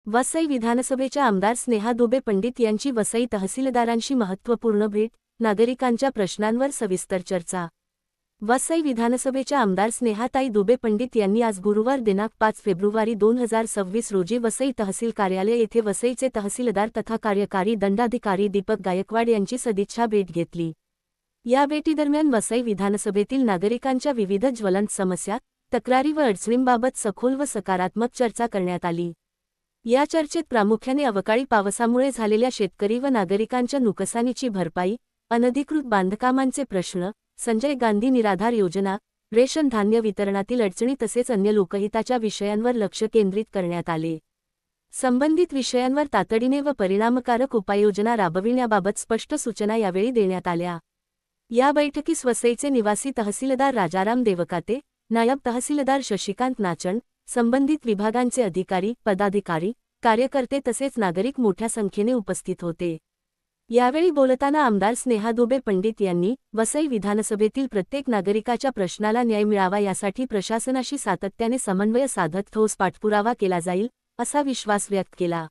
वसई विधानसभेच्या आमदार स्नेहा दुबे पंडित यांची वसई तहसीलदारांशी महत्त्वपूर्ण भेट, नागरिकांच्या प्रश्नांवर सविस्तर चर्चा। वसई विधानसभेच्या आमदार स्नेहाताई दुबे पंडित यांनी आज गुरुवार दिनांक 5 फेब्रुवारी 2026 रोजी वसई तहसील कार्यालय येथे वसईचे तहसीलदार तथा कार्यकारी दंडाधिकारी दीपक गायकवाड यांची सदिच्छा भेट घेतली। या भेटीदरम्यान वसई विधानसभेतील नागरिकांच्या विविध ज्वलंत समस्या, तक्रारी व अडचणींबाबत सखोल व सकारात्मक चर्चा करण्यात आली। या चर्चेत प्रामुख्याने अवकाळी पावसामुळे झालेल्या शेतकरी व नागरिकांच्या नुकसानीची भरपाई, अनधिकृत बांधकामांचे प्रश्न, संजय गांधी निराधार योजना, रेशन धान्य वितरणातील अडचणी तसेच अन्य लोकहिताच्या विषयांवर लक्ष केंद्रित करण्यात आले। संबंधित विषयांवर तातडीने व परिणामकारक उपाययोजना राबविण्याबाबत स्पष्ट सूचना यावेळी देण्यात आल्या। या बैठकीस वसईचे निवासी तहसीलदार राजाराम देवकाते, नायब तहसीलदार शशिकांत नाचण, संबंधित विभागांचे अधिकारी, पदाधिकारी, कार्यकर्ते तसेच नागरिक मोठ्या संख्येने उपस्थित होते। यावेळी बोलताना आमदार स्नेहा दुबे पंडित यांनी वसई विधानसभेतील प्रत्येक नागरिकाच्या प्रश्नाला न्याय मिळावा यासाठी प्रशासनाशी सातत्याने समन्वय साधत ठोस पाठपुरावा केला जाईल, असा विश्वास व्यक्त केला।